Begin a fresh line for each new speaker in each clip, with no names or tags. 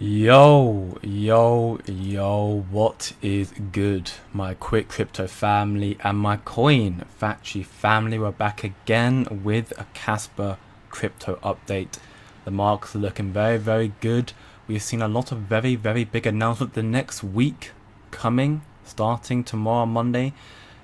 Yo, what is good, my quick crypto family and my coin factory family? We're back again with a Casper crypto update. The markets are looking very good. We've seen a lot of very big announcements the next week coming, starting tomorrow, Monday.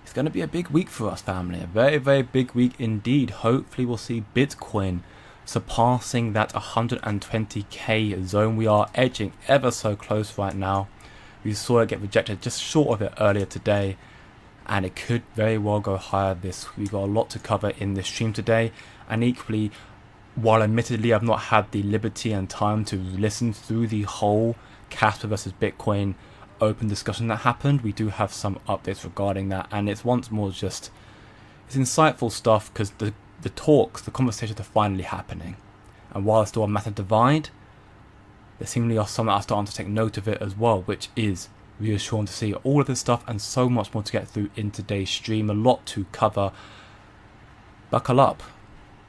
It's going to be a big week for us, family. A very big week indeed. Hopefully we'll see Bitcoin surpassing that 120k zone. We are edging ever so close right now. We saw it get rejected just short of it earlier today, and it could very well go higher this week. We've got a lot to cover in this stream today, and equally, while admittedly I've not had the liberty and time to listen through the whole Casper versus Bitcoin open discussion that happened, we do have some updates regarding that, and it's once more just, it's insightful stuff because the conversations are finally happening. And while there's still a massive divide, there seemingly are some that are starting to take note of it as well, which is reassuring to see. All of this stuff and so much more to get through in today's stream. A lot to cover. Buckle up.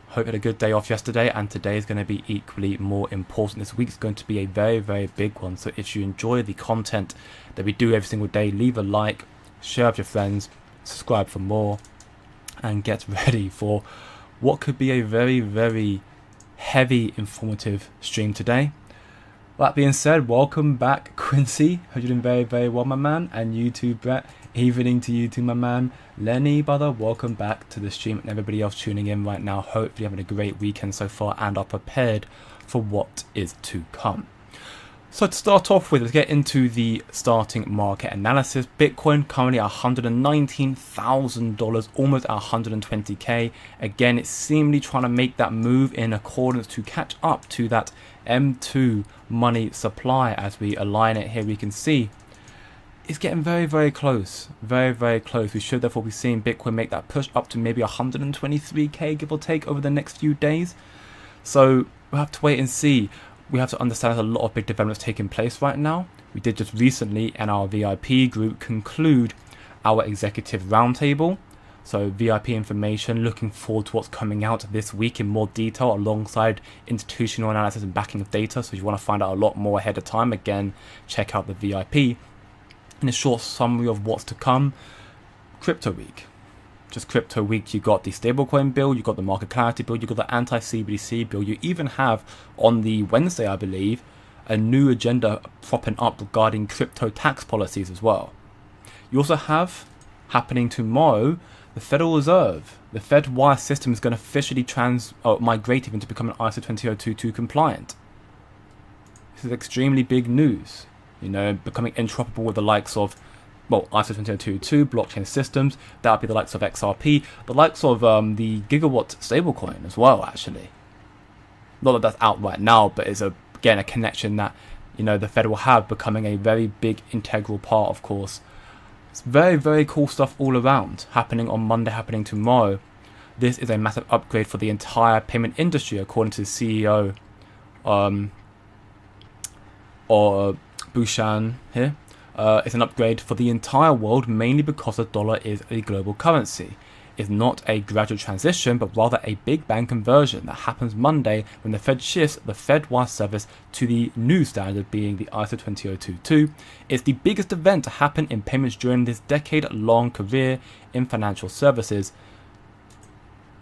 Hope you had a good day off yesterday, and today is going to be equally more important. This week's going to be a very big one. So if you enjoy the content that we do every single day, leave a like, share with your friends, subscribe for more, and get ready for what could be a very heavy informative stream today. That being said, welcome back, Quincy. Hope you're doing very well, my man. And you too, Brett. Evening to you too, my man. Lenny, brother, welcome back to the stream, and everybody else tuning in right now. Hopefully having a great weekend so far and are prepared for what is to come. So to start off with, let's get into the starting market analysis. Bitcoin currently at $119,000, almost at 120k. Again, it's seemingly trying to make that move in accordance to catch up to that M2 money supply. As we align it here, we can see it's getting very close. Very close. We should therefore be seeing Bitcoin make that push up to maybe 123k, give or take, over the next few days. So we'll have to wait and see. We have to understand there's a lot of big developments taking place right now. We did just recently in our VIP group conclude our executive roundtable. So VIP information, looking forward to what's coming out this week in more detail alongside institutional analysis and backing of data. So if you want to find out a lot more ahead of time, again, check out the VIP. In a short summary of what's to come, Crypto Week. Just Crypto Week, you got the stablecoin bill, you got the market clarity bill, you got the anti-CBDC bill. You even have on the Wednesday, I believe, a new agenda propping up regarding crypto tax policies as well. You also have happening tomorrow the Federal Reserve. The Fed wire system is going to officially migrate into becoming ISO 20022 compliant. This is extremely big news. You know, becoming interoperable with the likes of, well, ISO 20022 blockchain systems. That would be the likes of XRP, the likes of the Gigawatt stablecoin as well, actually. Not that that's out right now, but it's again a connection that, you know, the Fed will have, becoming a very big integral part, of course. It's very cool stuff all around, happening on Monday, happening tomorrow. This is a massive upgrade for the entire payment industry, according to the CEO, Bushan here. It's an upgrade for the entire world, mainly because the dollar is a global currency. It's not a gradual transition, but rather a big bang conversion that happens Monday when the Fed shifts the Fed-wire service to the new standard, being the ISO 20022. It's the biggest event to happen in payments during this decade-long career in financial services.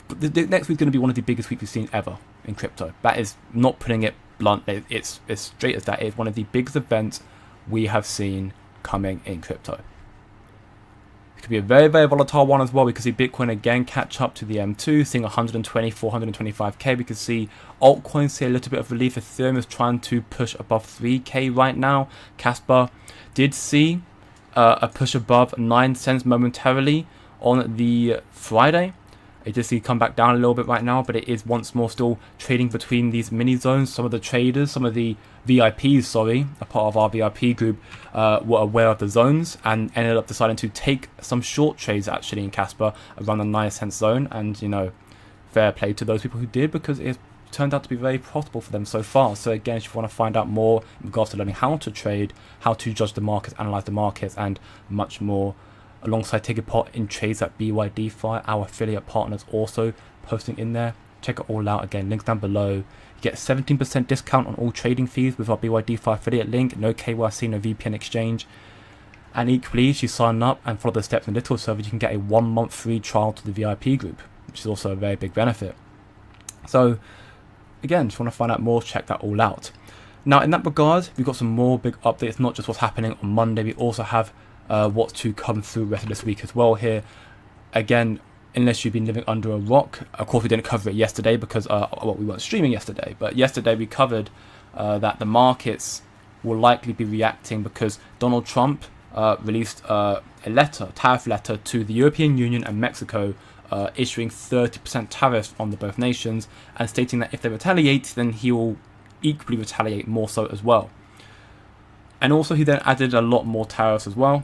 The next week's going to be one of the biggest weeks we've seen ever in crypto. That is not putting it blunt. It's as straight as that. It's one of the biggest events we have seen coming in crypto. It could be a very volatile one as well. We could see Bitcoin again catch up to the M2, seeing 120, 425k. We could see altcoins see a little bit of relief. Ethereum is trying to push above 3k right now. Kaspa did see a push above 9 cents momentarily on the Friday. It just see come back down a little bit right now, but it is once more still trading between these mini zones. Some of the traders, some of the VIPs, a part of our VIP group, were aware of the zones and ended up deciding to take some short trades actually in Casper around the 9 cent zone. And, you know, fair play to those people who did, because it turned out to be very profitable for them so far. So again, if you want to find out more in regards to learning how to trade, how to judge the markets, analyze the markets, and much more, alongside taking part in trades at BYDFI, our affiliate partners also posting in there, Check it all out. Again, links down below. You get 17% discount on all trading fees with our BYDFI affiliate link. No KYC, no VPN exchange. And equally, if you sign up and follow the steps in the Little server, you can get a 1 month free trial to the VIP group, which is also a very big benefit. So again, just want to find out more, check that all out. Now, in that regard, we've got some more big updates, not just what's happening on Monday. We also have what's to come through the rest of this week as well here. Again, unless you've been living under a rock, of course we didn't cover it yesterday because we weren't streaming yesterday. But yesterday we covered that the markets will likely be reacting because Donald Trump released a tariff letter to the European Union and Mexico, issuing 30% tariffs on both nations and stating that if they retaliate, then he will equally retaliate more so as well. And also he then added a lot more tariffs as well.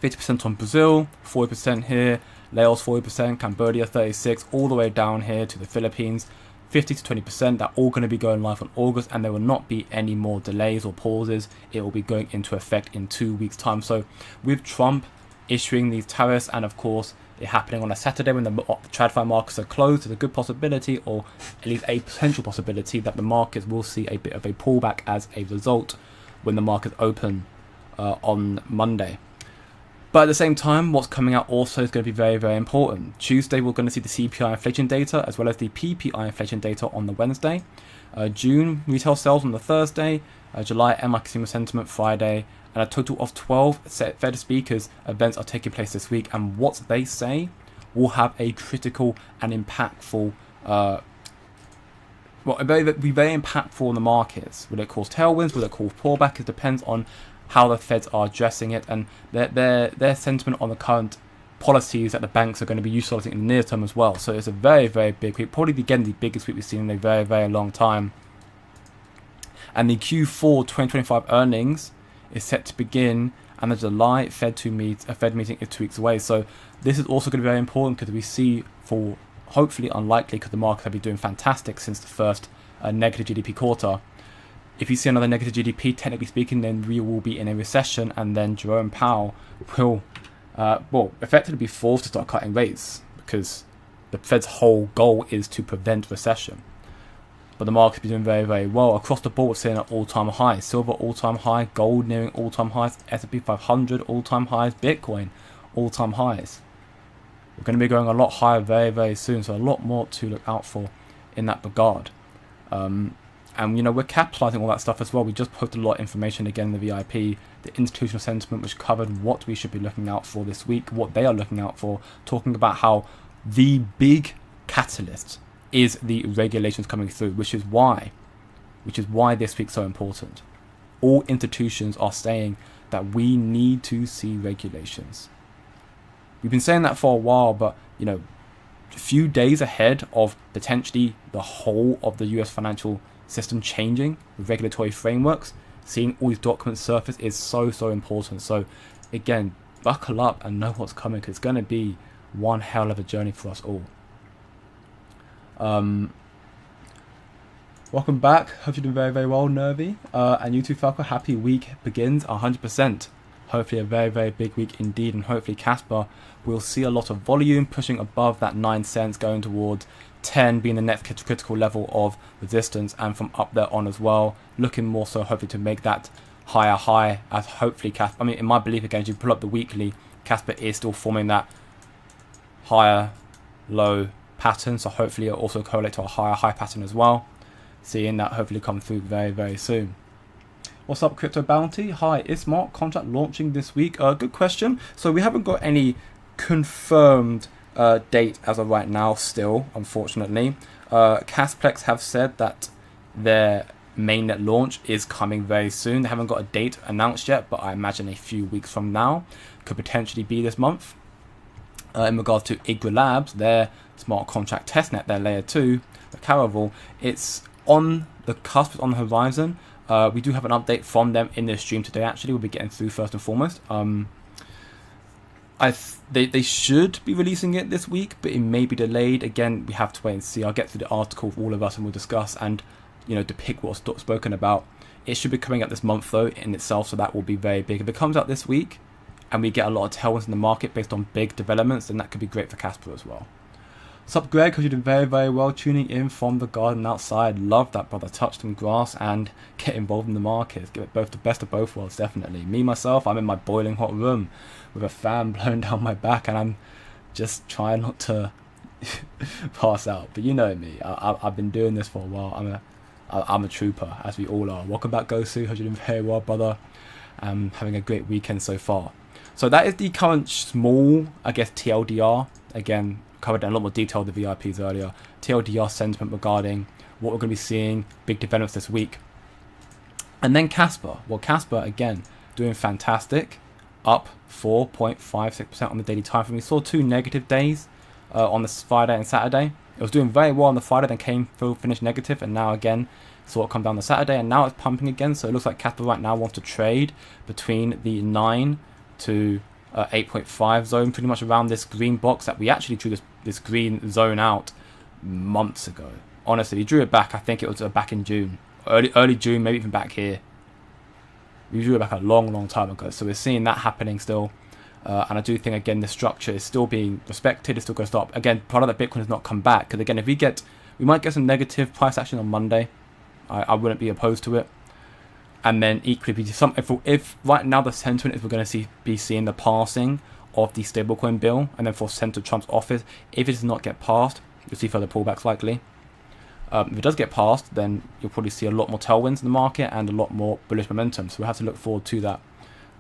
50% on Brazil, 40% here, Laos 40%, Cambodia 36%, all the way down here to the Philippines, 50 to 20%. They're all going to be going live on August, and there will not be any more delays or pauses. It will be going into effect in 2 weeks' time. So with Trump issuing these tariffs, and of course it happening on a Saturday when the TradFi markets are closed, there's a good possibility, or at least a potential possibility, that the markets will see a bit of a pullback as a result when the markets open on Monday. But at the same time, what's coming out also is going to be very, very important. Tuesday, we're going to see the CPI inflation data as well as the PPI inflation data on the Wednesday. June retail sales on the Thursday. July MI consumer sentiment Friday. And a total of 12 Fed speakers events are taking place this week. And what they say will have a critical and impactful, be very impactful on the markets. Will it cause tailwinds? Will it cause pullback? It depends on how the Feds are addressing it and their sentiment on the current policies that the banks are going to be utilising in the near term as well. So it's a very, very big week, probably again the biggest week we've seen in a very, very long time. And the Q4 2025 earnings is set to begin, and the July Fed meeting is 2 weeks away. So this is also going to be very important because we see, for hopefully unlikely, because the market have been doing fantastic since the first negative GDP quarter. If you see another negative GDP, technically speaking, then we will be in a recession, and then Jerome Powell will, effectively be forced to start cutting rates because the Fed's whole goal is to prevent recession. But the market's been doing very, very well. Across the board, we're seeing an all-time high. Silver, all-time high. Gold nearing all-time highs. S&P 500, all-time highs. Bitcoin, all-time highs. We're going to be going a lot higher very, very soon, so a lot more to look out for in that regard. And, we're capitalizing all that stuff as well. We just posted a lot of information again in the VIP, the institutional sentiment, which covered what we should be looking out for this week, what they are looking out for, talking about how the big catalyst is the regulations coming through, which is why this week's so important. All institutions are saying that we need to see regulations. We've been saying that for a while, but, a few days ahead of potentially the whole of the US financial system changing with regulatory frameworks, seeing all these documents surface is so, so important. So again, buckle up and know what's coming, because it's going to be one hell of a journey for us all. Welcome back. Hope you're doing very, very well, Nervy. And you too, Falco. Happy week begins 100%. Hopefully a very, very big week indeed, and hopefully Kaspa will see a lot of volume pushing above that 9 cents, going towards 10 being the next critical level of resistance, and from up there on as well, looking more so hopefully to make that higher high, as hopefully Kaspa, in my belief again, as you pull up the weekly, Kaspa is still forming that higher low pattern, so hopefully it'll also correlate to a higher high pattern as well, seeing that hopefully come through very, very soon. What's up, Crypto Bounty? Hi, is smart contract launching this week? Good question. So we haven't got any confirmed date as of right now still, unfortunately. Casplex have said that their mainnet launch is coming very soon. They haven't got a date announced yet, but I imagine a few weeks from now. Could potentially be this month. In regards to Igra Labs, their smart contract testnet, their layer 2, the Caravel, it's on the cusp, it's on the horizon. We do have an update from them in this stream today. Actually, we'll be getting through first and foremost. They should be releasing it this week, but it may be delayed. Again, we have to wait and see. I'll get through the article with all of us and we'll discuss and depict what's spoken about. It should be coming out this month though in itself, so that will be very big. If it comes out this week and we get a lot of tailwinds in the market based on big developments, then that could be great for Kaspa as well. Sup Greg, hope you're doing very, very well, tuning in from the garden outside. Love that, brother. Touch some grass and get involved in the markets. Give it both the best of both worlds, definitely. Me, myself, I'm in my boiling hot room with a fan blowing down my back, and I'm just trying not to pass out. But you know me, I've been doing this for a while. I'm a trooper, as we all are. Welcome back, Gosu. Hope you're doing very well, brother. Having a great weekend so far. So that is the current small, I guess, TLDR. Again, covered in a lot more detail with the VIPs earlier. TLDR sentiment regarding what we're going to be seeing, big developments this week. And then Kaspa. Well, Kaspa, again, doing fantastic. Up 4.56% on the daily time frame. We saw 2 negative days on this Friday and Saturday. It was doing very well on the Friday, then came through, finished negative, and now again, saw it come down the Saturday, and now it's pumping again. So it looks like Kaspa right now wants to trade between the 9 to 8.5 zone, pretty much around this green box that we actually drew this green zone out months ago. Honestly, we drew it back. I think it was back in June, early June, maybe even back here. We drew it back a long time ago. So we're seeing that happening still. And I do think, again, the structure is still being respected. It's still going to stop. Again, part of that Bitcoin has not come back. Because, again, we might get some negative price action on Monday. I wouldn't be opposed to it. And then equally, if right now the sentiment is we're going to be seeing the passing of the stablecoin bill, and then for Senator Trump's office, if it does not get passed, you'll see further pullbacks likely. If it does get passed, then you'll probably see a lot more tailwinds in the market and a lot more bullish momentum. So we'll have to look forward to that.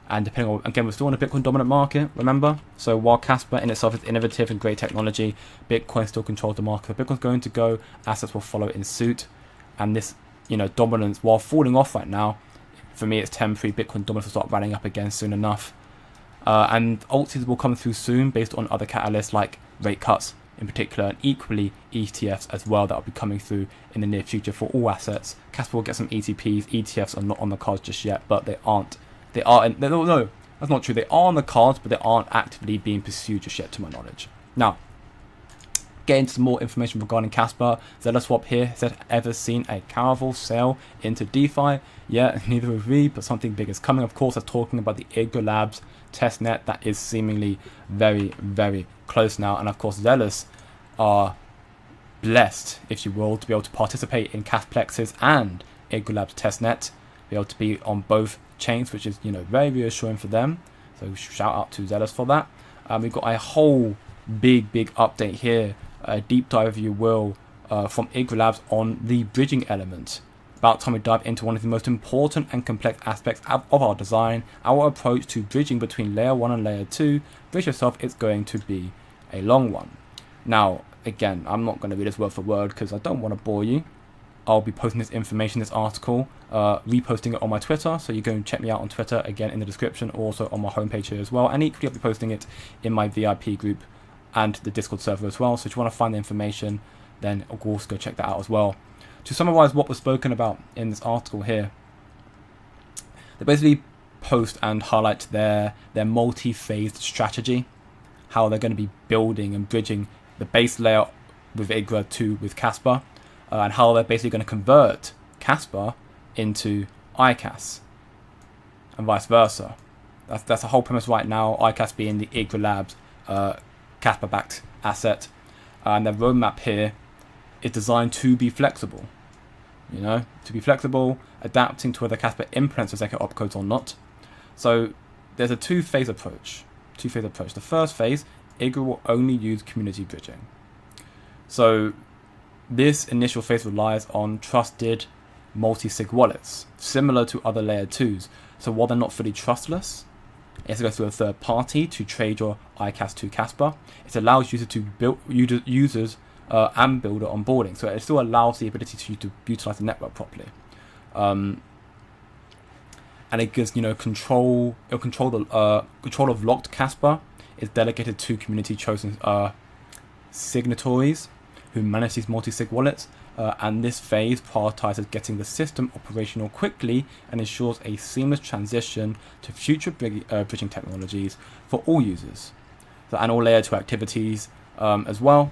And depending on, again, we're still in a Bitcoin dominant market, remember? So while Kaspa in itself is innovative and great technology, Bitcoin still controls the market. If Bitcoin's going to go, assets will follow in suit. And this, dominance, while falling off right now, for me it's temporary. Bitcoin dominance will start running up again soon enough. And altcoins will come through soon based on other catalysts like rate cuts in particular, and equally ETFs as well that will be coming through in the near future for all assets. Kaspa will get some ETPs. ETFs are not on the cards just yet, but they aren't. No, that's not true. They are on the cards, but they aren't actively being pursued just yet, to my knowledge. Now, getting some more information regarding Kaspa. ZellaSwap here said, ever seen a Caravel sale into DeFi? Yeah, neither have we, but something big is coming. Of course, that's talking about the Idra Labs testnet that is seemingly very, very close now. And of course, Zealous are blessed, if you will, to be able to participate in Casplex's and Idra Labs testnet, be able to be on both chains, which is very reassuring for them. So shout out to Zealous for that. We've got a whole big update here, a deep dive, if you will, from Idra Labs on the bridging element. About time we dive into one of the most important and complex aspects of our design, our approach to bridging between layer 1 and layer 2. Brace yourself, it's going to be a long one. Now, again, I'm not going to read this word for word because I don't want to bore you. I'll be posting this information, this article, reposting it on my Twitter. So you go and check me out on Twitter, again in the description, also on my homepage here as well. And equally, I'll be posting it in my VIP group and the Discord server as well. So if you want to find the information, then of course go check that out as well. To summarize what was spoken about in this article here, they basically post and highlight their multi-phased strategy, how they're going to be building and bridging the base layer with Idra 2 with Kaspa, and how they're basically going to convert Kaspa into ICAS and vice versa. That's the whole premise right now, ICAS being the Idra Labs Kaspa-backed asset. And their roadmap here is designed to be flexible. To be flexible, adapting to whether Kaspa implements the second opcodes or not. So there's a two-phase approach. The first phase, Idra will only use community bridging. So this initial phase relies on trusted multi-sig wallets, similar to other layer 2s. So while they're not fully trustless, it has to go through a third party to trade your ICAS to Kaspa. It allows users to build and builder onboarding, so it still allows the ability to utilize the network properly. And it gives control. It'll control the control of locked Kaspa is delegated to community chosen signatories who manage these multi-sig wallets. And this phase prioritizes getting the system operational quickly and ensures a seamless transition to future bridging technologies for all users. So, and all layer 2 activities as well,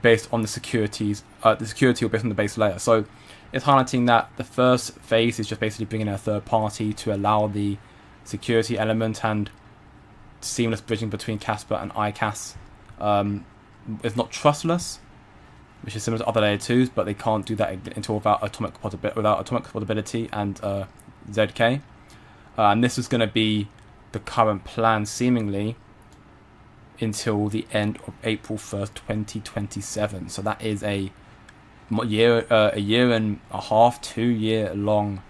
based on the security or based on the base layer. So it's highlighting that the first phase is just basically bringing in a third party to allow the security element and seamless bridging between Kaspa and ICAS. It's not trustless, which is similar to other layer 2s, but they can't do that until without atomic compatibility and ZK. And this is going to be the current plan, seemingly, until the end of April 1st, 2027. So that is a year and a half, 2 year long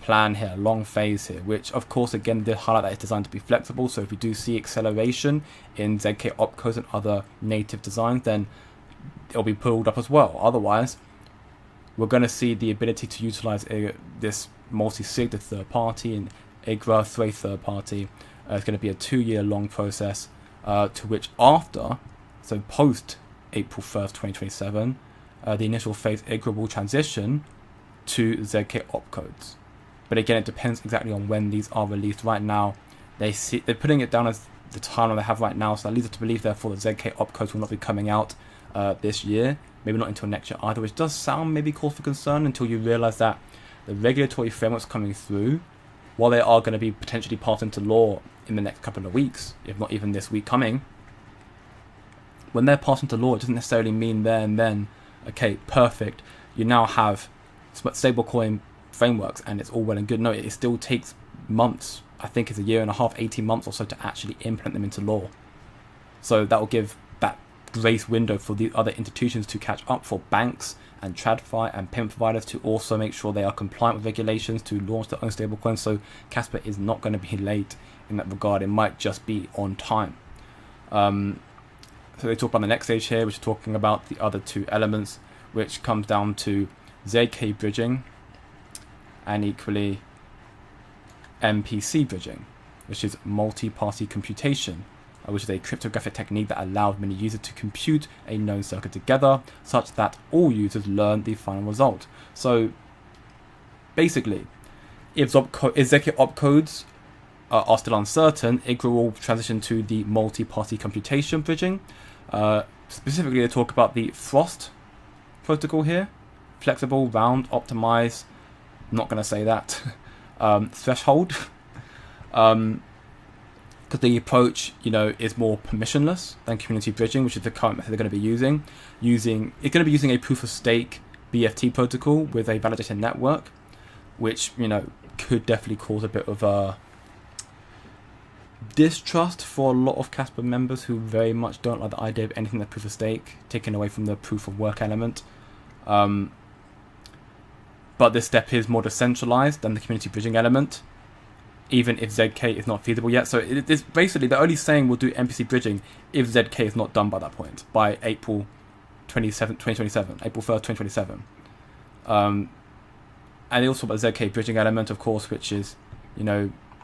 plan here, long phase here, which of course again did highlight that it's designed to be flexible. So if we do see acceleration in ZK opcodes and other native designs, then it'll be pulled up as well. Otherwise, we're going to see the ability to utilize this multi-sig, the third party, and IGRA, Thray third party. It's going to be a 2 year long process, to which after, so post April 1st, 2027, the initial phase IGRA will transition to ZK opcodes. But again, it depends exactly on when these are released. Right now, they're putting it down as the timeline they have right now, so that leads us to believe, therefore, that ZK opcodes will not be coming out this year, maybe not until next year either, which does sound maybe cause for concern until you realize that the regulatory frameworks coming through, while they are going to be potentially passed into law in the next couple of weeks, if not even this week coming, when they're passed into law, it doesn't necessarily mean there and then, okay, perfect, you now have stablecoin frameworks and it's all well and good. No, it still takes months. I think it's a year and a half, 18 months or so to actually implement them into law. So that will give that grace window for the other institutions to catch up, for banks and TradFi and payment providers to also make sure they are compliant with regulations to launch their own stablecoins. So Kaspa is not going to be late in that regard. It might just be on time. So they talk about the next stage here, which is talking about the other two elements, which comes down to ZK bridging and equally MPC bridging, which is multi-party computation, which is a cryptographic technique that allows many users to compute a known circuit together such that all users learn the final result. So basically, if ZK opcodes are still uncertain, IGRA will transition to the multi-party computation bridging. Specifically, they talk about the Frost protocol here: flexible, round, optimized. I'm not going to say that. Threshold. Because the approach, is more permissionless than community bridging, which is the current method they're going to be using. It's going to be using a proof of stake BFT protocol with a validated network, which could definitely cause a bit of a distrust for a lot of Kaspa members who very much don't like the idea of anything that proof of stake, taken away from the proof of work element. But this step is more decentralized than the community bridging element, even if ZK is not feasible yet. So it's basically, they're only saying we'll do MPC bridging if ZK is not done by that point, by April 2027, April 1st, 2027. And they also talk about ZK bridging element, of course, which is,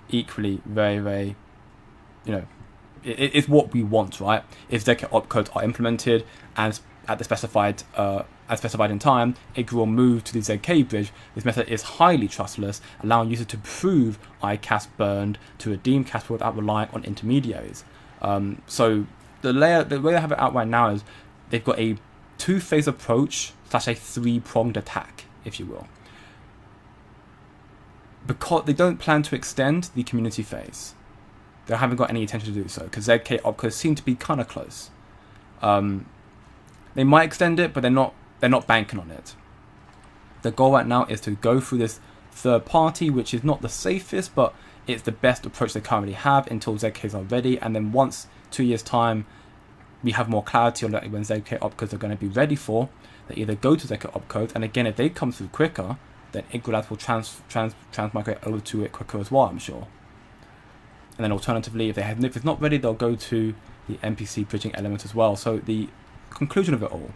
equally very, very, it's what we want, right? If ZK opcodes are implemented and at the specified as specified in time, IGRA will move to the ZK bridge. This method is highly trustless, allowing users to prove ICAS burned to redeem Kaspa without relying on intermediaries. So the way they have it out right now is they've got a two-phase approach / a three-pronged attack, if you will. Because they don't plan to extend the community phase. They haven't got any intention to do so, because ZK opcodes seem to be kind of close. They might extend it, but they're not banking on it. The goal right now is to go through this third party, which is not the safest, but it's the best approach they currently have until ZKs are ready. And then once 2 years time, we have more clarity on when ZK opcodes are going to be ready for, they either go to ZK opcodes, and again, if they come through quicker, then IGRA will transmigrate over to it quicker as well, I'm sure. And then alternatively, if it's not ready, they'll go to the MPC bridging element as well. So the conclusion of it all,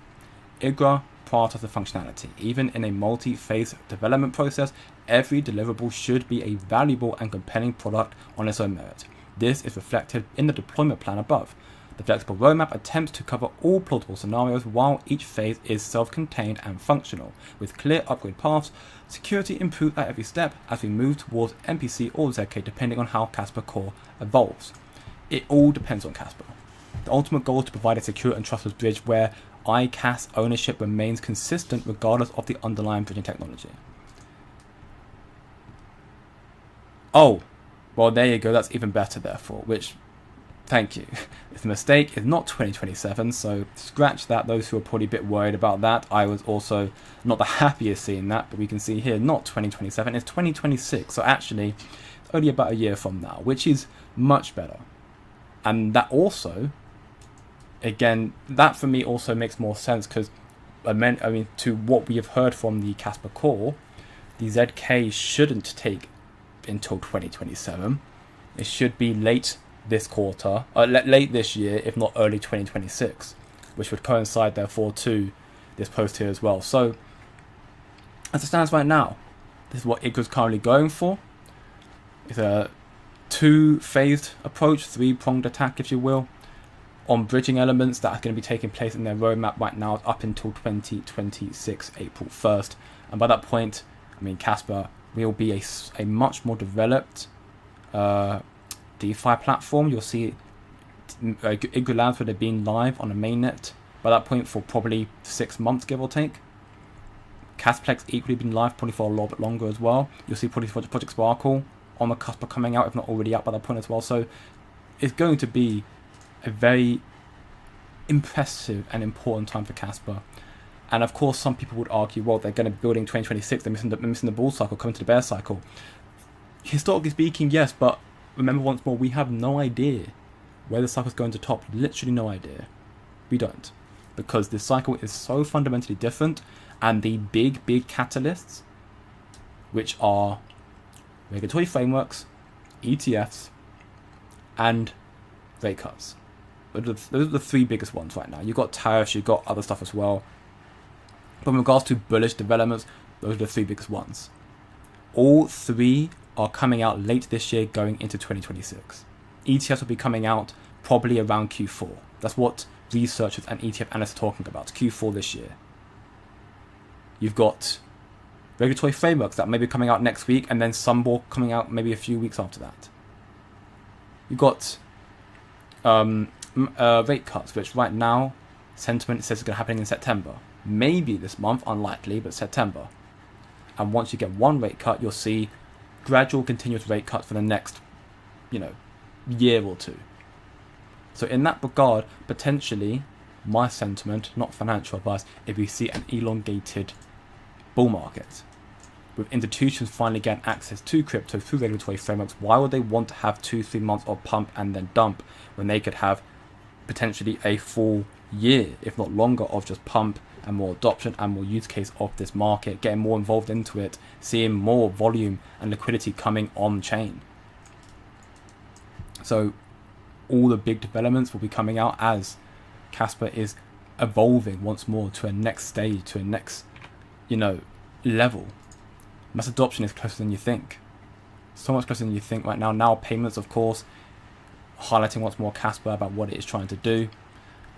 IGRA prioritizes the functionality. Even in a multi-phase development process, every deliverable should be a valuable and compelling product on its own merit. This is reflected in the deployment plan above. The flexible roadmap attempts to cover all plausible scenarios while each phase is self-contained and functional, with clear upgrade paths, security improved at every step as we move towards MPC or ZK depending on how Kaspa Core evolves. It all depends on Kaspa. The ultimate goal is to provide a secure and trustless bridge where ICAS ownership remains consistent regardless of the underlying bridging technology. Oh, well there you go, that's even better therefore, which Thank you. It's a mistake. It's not 2027, so scratch that. Those who are probably a bit worried about that. I was also not the happiest seeing that, but we can see here, not 2027, it's 2026. So actually, it's only about a year from now, which is much better. And that also, again, that for me also makes more sense because, to what we have heard from the Kaspa core, the ZK shouldn't take until 2027. It should be late this quarter, late this year, if not early 2026, which would coincide therefore to this post here as well. So as it stands right now, this is what IGRA's currently going for. It's a two-phased approach, three-pronged attack, if you will, on bridging elements that are going to be taking place in their roadmap right now up until 2026, April 1st. And by that point, Kaspa will be a much more developed DeFi platform. You'll see IGRA Labs would have been live on a mainnet by that point for probably 6 months, give or take. Casplex equally been live probably for a little bit longer as well. You'll see probably Project Sparkle on the cusp of coming out, if not already out by that point as well. So it's going to be a very impressive and important time for Kaspa. And of course, some people would argue, well, they're going to be building 2026. They're missing the bull cycle, coming to the bear cycle. Historically speaking, yes, but remember once more, we have no idea where the cycle is going to top. Literally no idea. We don't. Because this cycle is so fundamentally different, and the big catalysts, which are regulatory frameworks, ETFs, and rate cuts. Those are the three biggest ones right now. You've got tariffs, you've got other stuff as well. But in regards to bullish developments, those are the three biggest ones. All three are coming out late this year, going into 2026. ETFs will be coming out probably around Q4. That's what researchers and ETF analysts are talking about, Q4 this year. You've got regulatory frameworks that may be coming out next week, and then some more coming out maybe a few weeks after that. You've got rate cuts, which right now, sentiment says is going to happen in September. Maybe this month, unlikely, but September. And once you get one rate cut, you'll see gradual continuous rate cuts for the next, year or two. So in that regard, potentially, my sentiment, not financial advice, if we see an elongated bull market, with institutions finally getting access to crypto through regulatory frameworks, why would they want to have 2-3 months of pump and then dump when they could have potentially a full year, if not longer, of just pump and more adoption and more use case of this market, getting more involved into it, seeing more volume and liquidity coming on chain. So all the big developments will be coming out as Kaspa is evolving once more to a next stage, to a next, level. Mass adoption is closer than you think. So much closer than you think right now. Now payments, of course, highlighting once more Kaspa about what it is trying to do.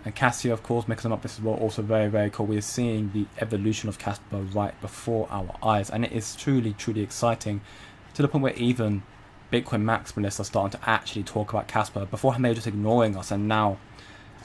And Cassia, of course, making them up. This is also very, very cool. We're seeing the evolution of Kaspa right before our eyes. And it is truly, truly exciting, to the point where even Bitcoin maximalists are starting to actually talk about Kaspa. Beforehand, they were just ignoring us. And now,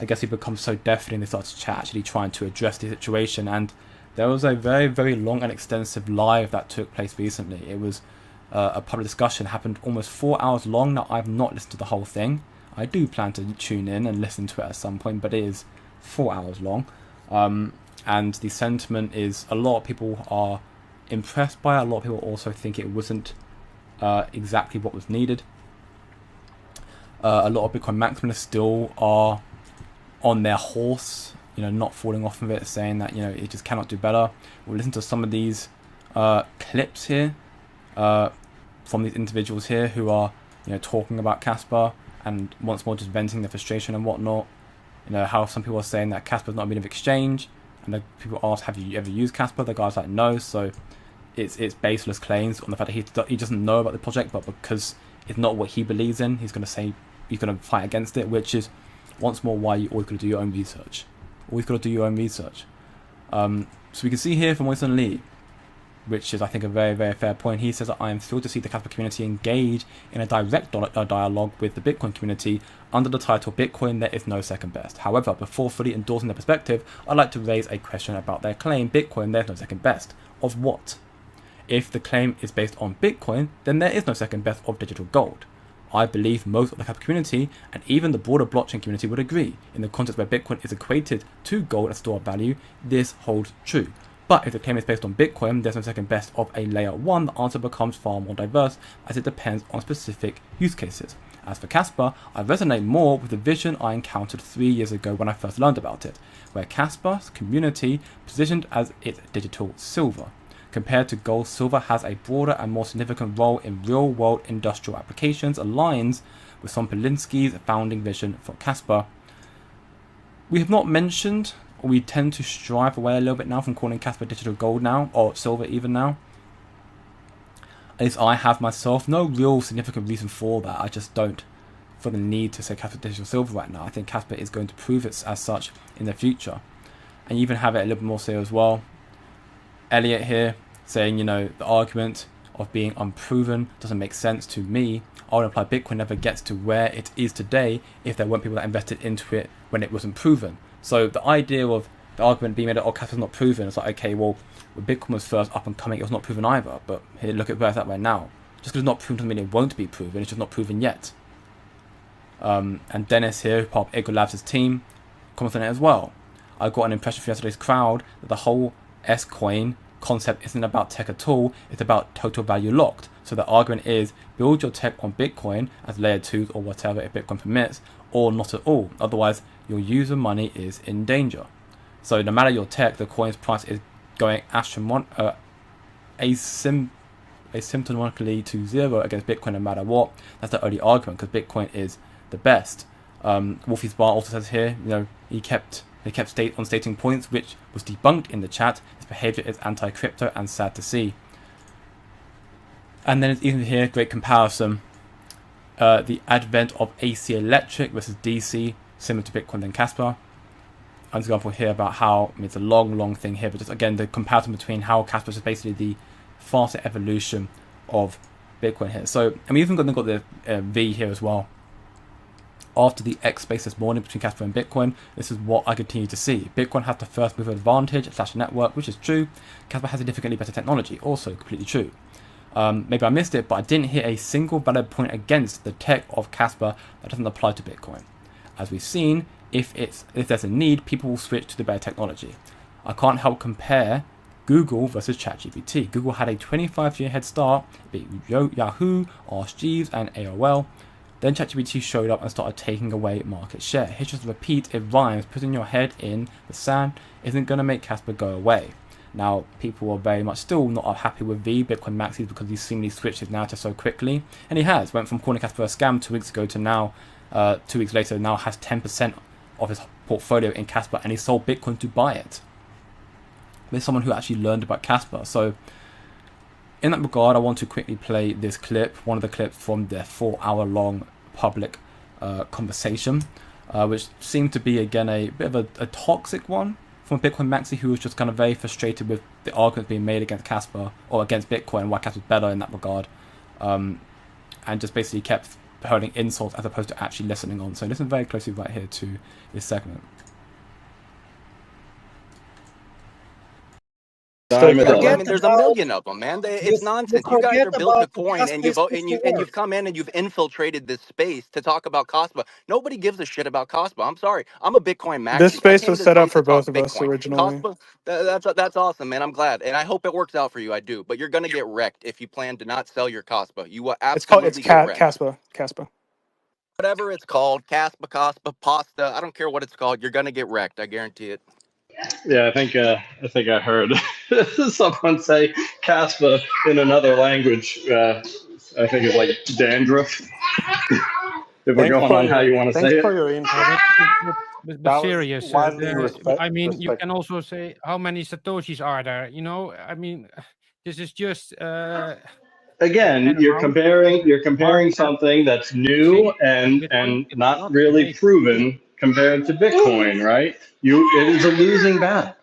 I guess we've become so deafening, they started actually trying to address the situation. And there was a very, very long and extensive live that took place recently. It was a public discussion, happened almost 4 hours long. Now, I've not listened to the whole thing. I do plan to tune in and listen to it at some point, but it is 4 hours long. And the sentiment is, a lot of people are impressed by it. A lot of people also think it wasn't exactly what was needed. A lot of Bitcoin maximalists still are on their horse, not falling off of it, saying that, it just cannot do better. We'll listen to some of these clips here from these individuals here who are, talking about Kaspa, and once more just venting their frustration and whatnot. How some people are saying that Kaspa's not a medium of exchange, and then people ask, have you ever used Kaspa? The guy's like, no. So it's baseless claims on the fact that he doesn't know about the project, but because it's not what he believes in, he's going to say he's going to fight against it, which is once more why you always got to do your own research. Always got to do your own research. So we can see here from Winston Lee, which is, I think, a very, very fair point. He says that I am thrilled to see the Kaspa community engage in a direct dialogue with the Bitcoin community under the title Bitcoin There Is No Second Best. However, before fully endorsing their perspective, I'd like to raise a question about their claim, Bitcoin There Is No Second Best. Of what? If the claim is based on Bitcoin, then there is no second best of digital gold. I believe most of the Kaspa community and even the broader blockchain community would agree. In the context where Bitcoin is equated to gold as store of value, this holds true. But if the claim is based on Bitcoin, there's no second best of a layer 1, the answer becomes far more diverse as it depends on specific use cases. As for Kaspa, I resonate more with the vision I encountered 3 years ago when I first learned about it, where Kaspa's community positioned as its digital silver. Compared to gold, silver has a broader and more significant role in real-world industrial applications, aligns with Tom Polinsky's founding vision for Kaspa. We have not mentioned, or we tend to strive away a little bit now from calling Kaspa digital gold now, or silver even now. At least I have myself. No real significant reason for that. I just don't feel the need to say Kaspa digital silver right now. I think Kaspa is going to prove it as such in the future. And you even have it a little bit more so as well. Elliot here saying, you know, the argument of being unproven doesn't make sense to me. I would imply Bitcoin never gets to where it is today if there weren't people that invested into it when it wasn't proven. So the idea of the argument being made that, oh, Kaspa's not proven, it's like, okay, well, when Bitcoin was first up and coming, it was not proven either. But here, look at where it's at right now. Just because it's not proven doesn't mean it won't be proven, it's just not proven yet. And Dennis here, part of Ego Labs' team, comments on it as well. I got an impression from yesterday's crowd that the whole S-Coin concept isn't about tech at all, it's about total value locked. So the argument is build your tech on Bitcoin as layer 2s or whatever if Bitcoin permits, or not at all. Otherwise, your user money is in danger. So no matter your tech, the coin's price is going asymptotically to zero against Bitcoin no matter what. That's the only argument because Bitcoin is the best. Wolfie's Bar also says here, you know, they kept stating points which was debunked in the chat. His behavior is anti-crypto and sad to see. And then it's even here, great comparison. The advent of AC electric versus DC, similar to Bitcoin and Kaspa. An example here about how, I mean, it's a long thing here, but just again, the comparison between how Kaspa is basically the faster evolution of Bitcoin here. So, and we even got the V here as well. After the X space this morning between Kaspa and Bitcoin, this is what I continue to see. Bitcoin has the first mover advantage / network, which is true. Kaspa has significantly better technology, also completely true. Maybe I missed it, but I didn't hear a single valid point against the tech of Kaspa that doesn't apply to Bitcoin. As we've seen, if there's a need, people will switch to the better technology. I can't help compare Google versus ChatGPT. Google had a 25-year head start, be Yahoo, Ask Jeeves, and AOL. Then ChatGPT showed up and started taking away market share. Here just repeat, it rhymes. Putting your head in the sand isn't going to make Kaspa go away. Now, people are very much still not happy with the Bitcoin Maxis because he's seemingly switched his narrative so quickly. And he has. Went from calling Kaspa a scam 2 weeks ago to now, 2 weeks later, now has 10% of his portfolio in Kaspa and he sold Bitcoin to buy it. There's someone who actually learned about Kaspa. So in that regard, I want to quickly play this clip, one of the clips from their 4-hour-long public conversation, which seemed to be, again, a bit of a toxic one from Bitcoin Maxi, who was just kind of very frustrated with the arguments being made against Kaspa or against Bitcoin, why Kaspa's better in that regard, and just basically kept hurling insults as opposed to actually listening on. So listen very closely right here to this segment.
I mean, there's a million of them, man. It's nonsense. You guys are built to coin, and you've come in and you've infiltrated this space to talk about Kaspa. Nobody gives a shit about Kaspa. I'm sorry. I'm a Bitcoin maxi.
This space was set up for both of us originally.
Kaspa, that's awesome, man. I'm glad, and I hope it works out for you. I do, but you're gonna get wrecked if you plan to not sell your Kaspa. You will absolutely get wrecked.
Kaspa.
Whatever it's called, Kaspa, pasta. I don't care what it's called. You're gonna get wrecked. I guarantee it.
Yeah, I think I heard someone say Kaspa in another language. I think it's like dandruff. If we're going on how you want to say it.
Thanks for your input.
But serious, I mean, you can also say how many Satoshis are there? You know, I mean, this is just.
Again, you're comparing something that's new and not really proven compared to Bitcoin, right? It is a losing battle.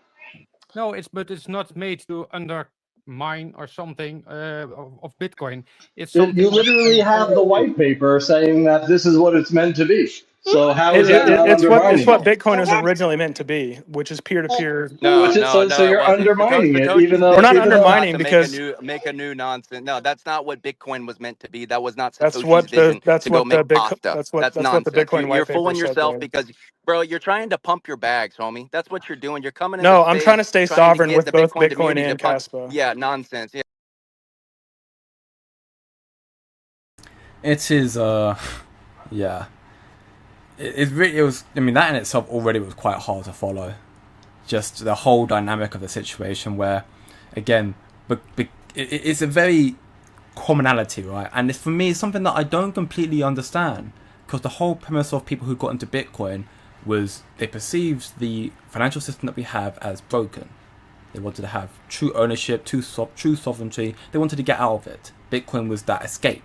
No, but it's not made to undermine or something of Bitcoin. It's something
you literally have the white paper saying that this is what it's meant to be. So how is that not
It's
undermining
what
it?
Bitcoin was originally meant to be, which is peer to peer.
No, no,
So
no, it
you're
wasn't.
undermining it,
Satoshi's
even
We're
though
not
vision was not
undermining
to
because
make a new nonsense. No, that's not what Bitcoin was meant to be. That was not
that's
Satoshi's vision to go make pasta. That's
that's what the
nonsense.
Bitcoin
You're
white paper
fooling
said,
yourself
Dave.
because, bro, you're trying to pump your bags, homie. That's what you're doing. You're coming into
No, I'm trying
space
to stay
trying to
sovereign
get
with
the
both
Bitcoin
Bitcoin
community to
and
pump.
Kaspa.
Yeah, nonsense. Yeah.
It is, yeah. It was, I mean, that in itself already was quite hard to follow. Just the whole dynamic of the situation where, again, it's a very commonality, right? And it's, for me, it's something that I don't completely understand. Because the whole premise of people who got into Bitcoin was they perceived the financial system that we have as broken. They wanted to have true ownership, true sovereignty. They wanted to get out of it. Bitcoin was that escape.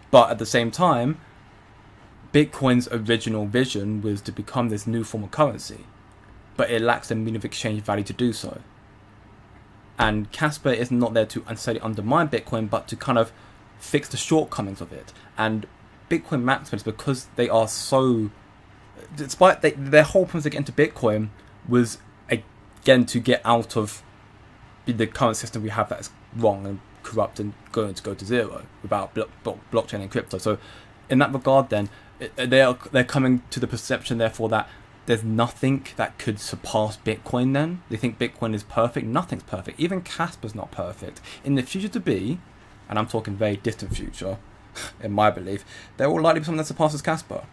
But at the same time, Bitcoin's original vision was to become this new form of currency, but it lacks the mean of exchange value to do so. And Kaspa is not there to necessarily undermine Bitcoin, but to kind of fix the shortcomings of it. And Bitcoin maximalists, because they are so, despite their whole premise to get into Bitcoin was, again, to get out of the current system we have that is wrong and corrupt and going to go to zero without blockchain and crypto. So in that regard, then they're coming to the perception, therefore, that there's nothing that could surpass Bitcoin. Then they think Bitcoin is perfect. Nothing's perfect. Even Kaspa's not perfect. In the future to be, and I'm talking very distant future, in my belief, there will likely be something that surpasses Kaspa.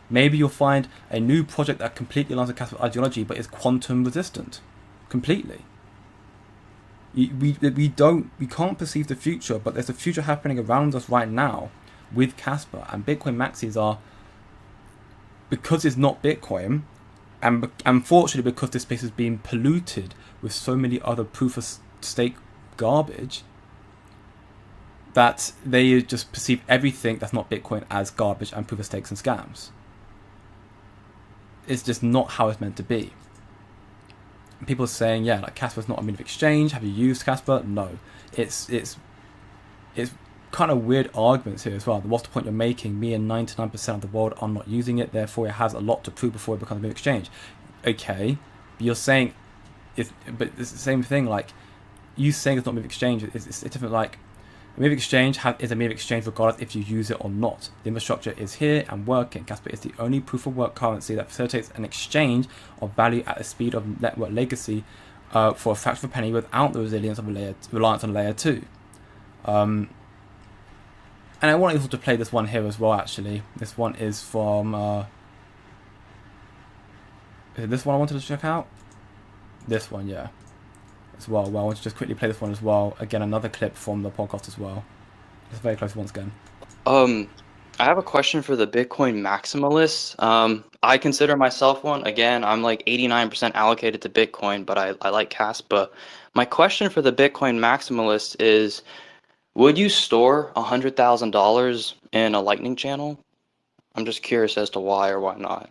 Maybe you'll find a new project that completely aligns with Kaspa's ideology, but is quantum resistant, completely. We can't perceive the future, but there's a future happening around us right now with Kaspa, and Bitcoin maxis are, because it's not Bitcoin, and unfortunately because this space has been polluted with so many other proof of stake garbage, that they just perceive everything that's not Bitcoin as garbage and proof of stakes and scams. It's just not how it's meant to be. People are saying, yeah, like Kaspa's not a mean of exchange. Have you used Kaspa? No. It's kind of weird arguments here as well. What's the point you're making? Me and 99% of the world are not using it, therefore it has a lot to prove before it becomes a mean of exchange. Okay, but you're saying, but it's the same thing. Like, you saying it's not a mean of exchange, it's different. Like, a mean of exchange is a mean of exchange regardless if you use it or not. The infrastructure is here and working. Kaspa is the only proof of work currency that facilitates an exchange of value at the speed of network legacy for a fraction of a penny without the resilience of reliance on layer 2. And I want also to play this one here as well, actually. This one is from... is it this one I wanted to check out? This one, yeah. As well. Well, I want to just quickly play this one as well. Again, another clip from the podcast as well. It's very close once again.
I have a question for the Bitcoin maximalists. I consider myself one. Again, I'm like 89% allocated to Bitcoin, but I like Kaspa. My question for the Bitcoin maximalist is, would you store $100,000 in a Lightning channel? I'm just curious as to why or why not.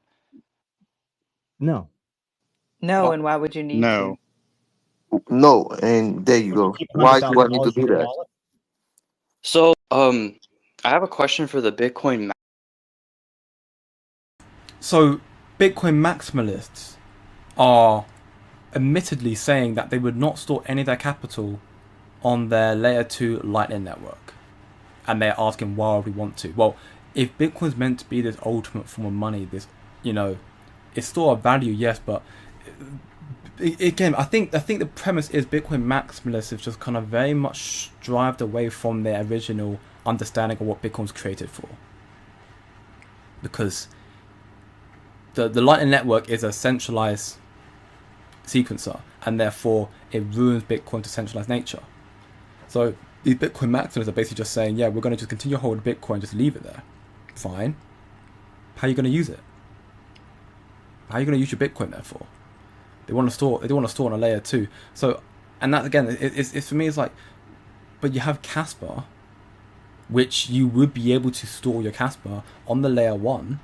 No.
No, and why would you need to?
No, and there you
Would you
go.
keep
Why do I need to
$100,000 in
do
your
that?
wallet?
So, I have a question for the Bitcoin.
So, Bitcoin maximalists are admittedly saying that they would not store any of their capital on their layer 2 Lightning network. And they're asking why would we want to? Well, if Bitcoin's meant to be this ultimate form of money, this, it's still a value, yes, but again, I think the premise is Bitcoin maximalists have just kind of very much strived away from their original understanding of what Bitcoin's created for. Because the Lightning Network is a centralized sequencer, and therefore it ruins Bitcoin's decentralized nature. So these Bitcoin maximalists are basically just saying, yeah, we're going to just continue holding Bitcoin, just leave it there. Fine. How are you going to use it? How are you going to use your Bitcoin there for? They want to store on a layer 2. So, and that again, it's for me, it's like, but you have Kaspa, which you would be able to store your Kaspa on the layer 1,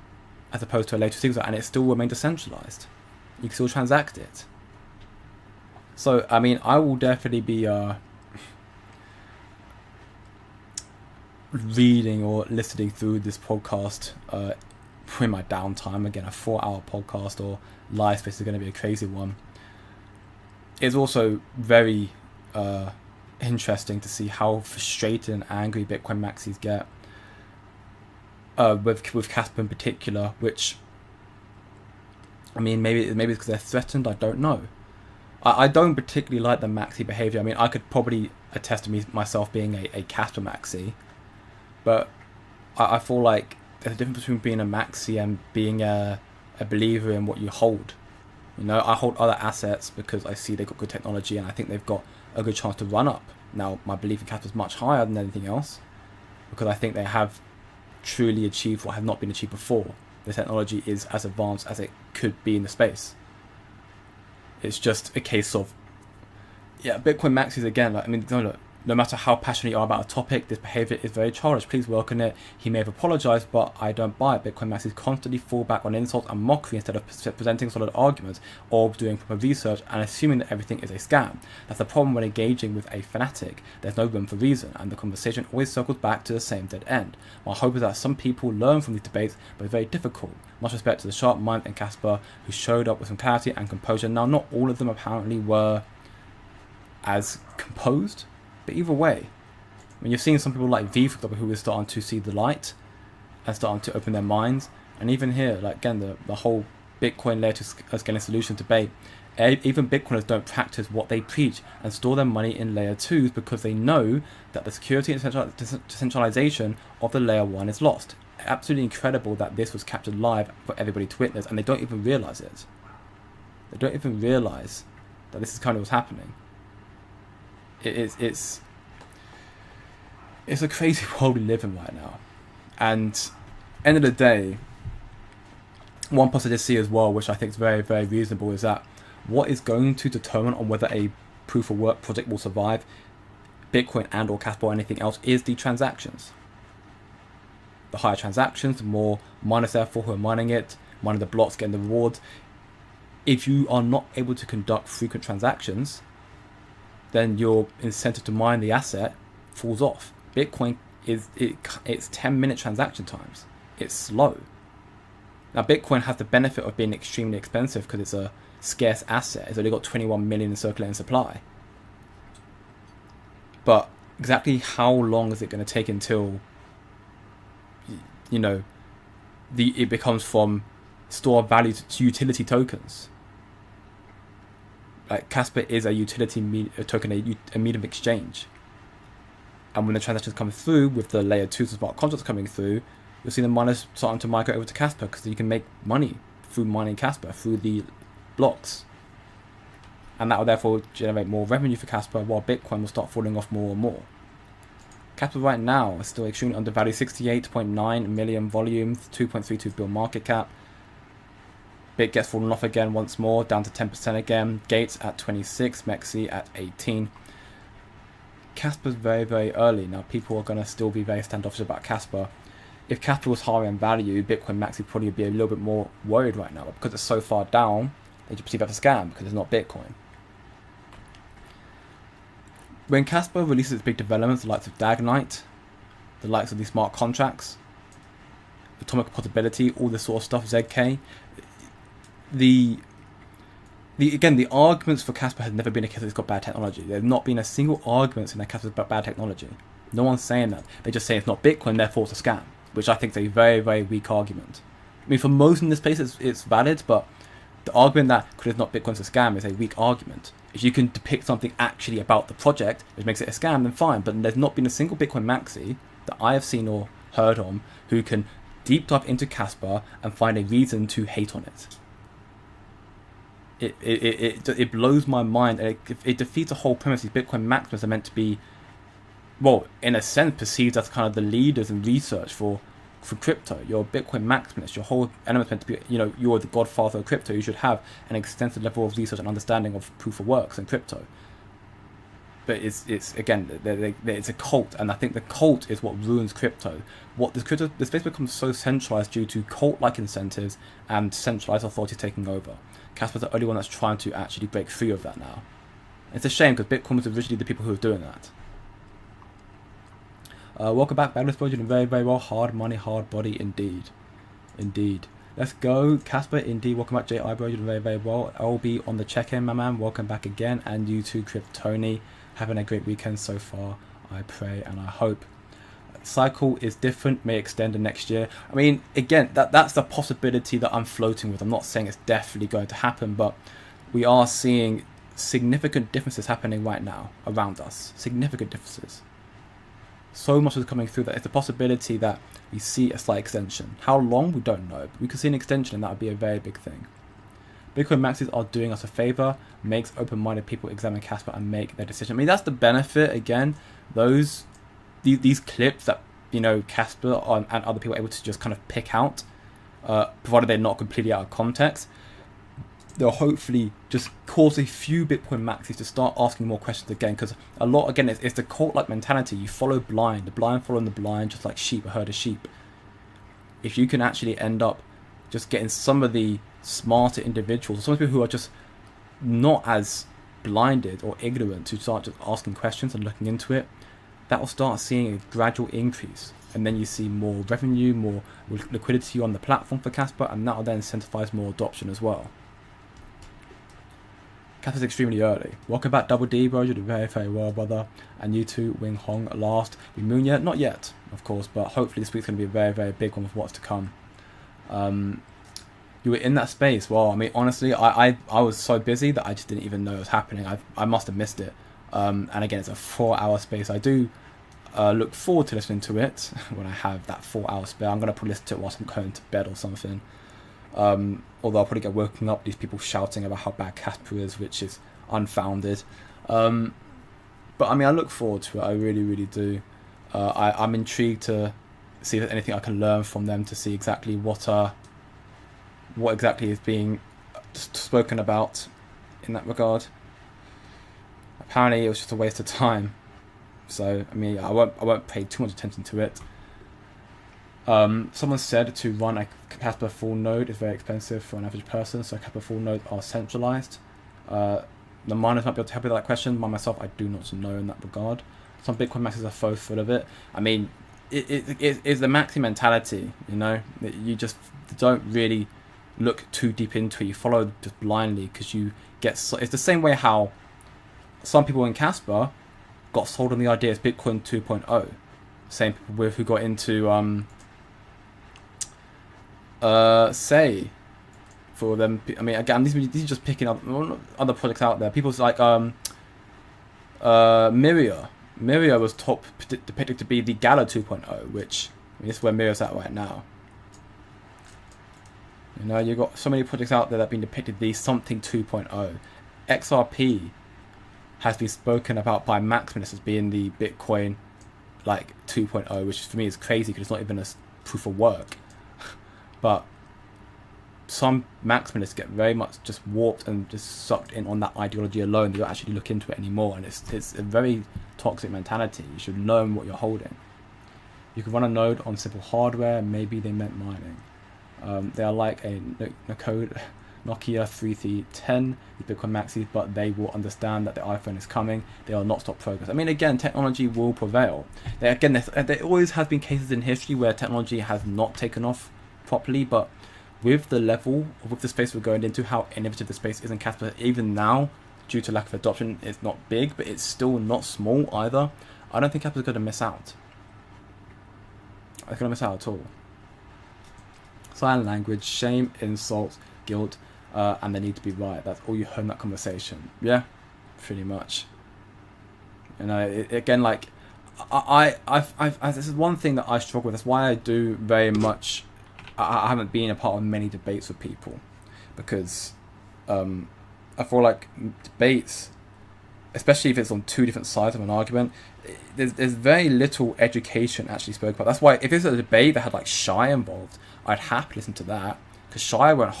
as opposed to a layer 2 sequencer, and it still remain decentralized. You can still transact it. So, I mean, I will definitely be reading or listening through this podcast during my downtime. Again, a 4-hour podcast or live space is going to be a crazy one. It's also very interesting to see how frustrated and angry Bitcoin maxis get with Casper in particular, which, I mean, maybe it's because they're threatened, I don't know. I don't particularly like the maxi behavior. I mean, I could probably attest to myself being a Casper maxi, but I feel like there's a difference between being a maxi and being a believer in what you hold. You know, I hold other assets because I see they've got good technology and I think they've got a good chance to run up. Now, my belief in Casper is much higher than anything else because I think they have truly achieved what has not been achieved before. The technology is as advanced as it could be in the space. It's just a case of, yeah, Bitcoin maxis again. Like, I mean, no matter how passionate you are about a topic, this behavior is very childish. Please welcome it. He may have apologized, but I don't buy it. Bitcoin maxis constantly fall back on insults and mockery instead of presenting solid arguments or doing proper research and assuming that everything is a scam. That's the problem when engaging with a fanatic. There's no room for reason, and the conversation always circles back to the same dead end. My hope is that some people learn from these debates, but it's very difficult. Much respect to the sharp mind and Casper, who showed up with some clarity and composure. Now, not all of them apparently were as composed, but either way, when you're seeing some people like V, for example, who is starting to see the light and starting to open their minds, and even here, like again, the whole Bitcoin layer to scaling solution debate, even Bitcoiners don't practice what they preach and store their money in layer 2s because they know that the security and decentralization of the layer 1 is lost. Absolutely incredible that this was captured live for everybody to witness, and they don't even realize it. They don't even realize that this is kind of what's happening. It's a crazy world we live in right now, and end of the day, one possibility to see as well, which I think is very, very reasonable, is that what is going to determine on whether a proof of work project will survive, Bitcoin and or Casper or anything else, is the transactions. The higher transactions, the more miners therefore who are mining it, mining the blocks, getting the rewards. If you are not able to conduct frequent transactions, then your incentive to mine the asset falls off. Bitcoin it's 10-minute transaction times. It's slow. Now, Bitcoin has the benefit of being extremely expensive because it's a scarce asset. It's only got 21 million in circulating supply. But exactly how long is it going to take until, you know, it becomes from store of value to utility tokens? Like, Casper is a utility token, a medium of exchange. And when the transactions come through with the layer 2 smart contracts coming through, you'll see the miners starting to migrate over to Casper because you can make money through mining Casper, through the blocks. And that will therefore generate more revenue for Casper, while Bitcoin will start falling off more and more. Casper right now is still extremely undervalued, 68.9 million volumes, 2.32 billion market cap. Bit gets fallen off again once more, down to 10% again. Gates at 26, Mexi at 18. Casper's very, very early. Now, people are going to still be very standoffish about Casper. If Casper was higher in value, Bitcoin Maxi would probably be a little bit more worried right now. But because it's so far down, they just perceive it as a scam because it's not Bitcoin. When Casper releases its big developments, the likes of Dagnite, the likes of these smart contracts, atomic possibility, all this sort of stuff, ZK, the arguments for Casper has never been a case that it's got bad technology. There's not been a single argument saying that Casper's got bad technology. No one's saying that. They just say it's not Bitcoin, therefore it's a scam, which I think is a very, very weak argument. I mean, for most in this space, it's valid, but the argument that because it's not Bitcoin's a scam is a weak argument. If you can depict something actually about the project which makes it a scam, then fine. But there's not been a single Bitcoin maxi that I have seen or heard on who can deep dive into Casper and find a reason to hate on it. It blows my mind, and it defeats the whole premise. These Bitcoin maximus are meant to be, well, in a sense, perceived as kind of the leaders in research for crypto. You're a Bitcoin maximalist. Your whole element's meant to be, you know, you're the godfather of crypto. You should have an extensive level of research and understanding of proof of works in crypto. But it's again, it's a cult, and I think the cult is what ruins crypto. The space becomes so centralized due to cult-like incentives and centralized authorities taking over. Casper's the only one that's trying to actually break free of that now. It's a shame because Bitcoin was originally the people who were doing that. Welcome back, Battlers. You're doing very, very well. Hard money, hard body indeed. Indeed. Let's go. Casper, indeed. Welcome back, Jay Eyebrow. You're doing very, very well. LB on the check-in, my man. Welcome back again. And you too, Kryptoni. Having a great weekend so far, I pray and I hope. Cycle is different, may extend the next year. I mean, again, that's the possibility that I'm floating with. I'm not saying it's definitely going to happen, but we are seeing significant differences happening right now around us. Significant differences. So much is coming through that it's a possibility that we see a slight extension. How long? We don't know. But we could see an extension, and that would be a very big thing. Bitcoin maxis are doing us a favor, makes open-minded people examine Casper and make their decision. I mean, that's the benefit, again, these clips that, you know, Casper and other people are able to just kind of pick out, provided they're not completely out of context, they'll hopefully just cause a few Bitcoin maxis to start asking more questions again, because a lot, again, it's the cult-like mentality. You follow blind, the blind following the blind, just like sheep, a herd of sheep. If you can actually end up just getting some of the smarter individuals, or some people who are just not as blinded or ignorant, to start just asking questions and looking into it, that will start seeing a gradual increase, and then you see more revenue, more liquidity on the platform for Casper, and that will then incentivize more adoption as well. Casper's extremely early. Welcome back, Double D, bro. You're doing very, very well, brother. And you too, Wing Hong, last. We moon yet? Not yet, of course, but hopefully this week's going to be a very, very big one with what's to come. You were in that space. Well, I mean, honestly, I was so busy that I just didn't even know it was happening. I must have missed it. And again, it's a 4-hour space. I do look forward to listening to it when I have that 4-hour spare. I'm going to probably listen to it whilst I'm going to bed or something. Although I'll probably get woken up, these people shouting about how bad Casper is, which is unfounded. But I mean, I look forward to it. I really, really do. I'm intrigued to see if there's anything I can learn from them, to see exactly what exactly is being spoken about in that regard. Apparently, it was just a waste of time. So I mean, I won't pay too much attention to it. Someone said to run a Casper full node is very expensive for an average person, so Casper full nodes are centralized. The miners might be able to help with that question. Myself, I do not know in that regard. Some Bitcoin maxis are so full of it. I mean, it's the maxi mentality, you know. You just don't really look too deep into it. You follow just blindly because you get. It's the same way how some people in Casper got sold on the idea of Bitcoin 2.0. Same people with who got into say, for them. I mean, again, these are just picking up other projects out there. People's like Miria. Miria was depicted to be the Gala 2.0, which, I mean, this is where Miria's at right now. You know, you've got so many projects out there that have been depicted the something 2.0. XRP has been spoken about by maximalists as being the Bitcoin like 2.0, which for me is crazy because it's not even a proof of work. But some maximalists get very much just warped and just sucked in on that ideology alone. They don't actually look into it anymore, and it's a very toxic mentality. You should learn what you're holding. You can run a node on simple hardware. Maybe they meant mining. They are like a Nokia 3310 Bitcoin maxis, but they will understand that the iPhone is coming. They will not stop progress. I mean, again, technology will prevail. There always has been cases in history where technology has not taken off properly, but with the space we're going into, how innovative the space is in Casper, even now, due to lack of adoption, it's not big, but it's still not small either. I don't think Casper's going to miss out. It's going to miss out at all. Silent language, shame, insults, guilt, and they need to be right. That's all you heard in that conversation. Yeah, pretty much. You know, again, like I this is one thing that I struggle with. That's why I do very much. I haven't been a part of many debates with people, because I feel like debates, especially if it's on two different sides of an argument, there's very little education actually spoken about. That's why if it's a debate that had like Shy involved, I'd happily listen to that, because Shy won't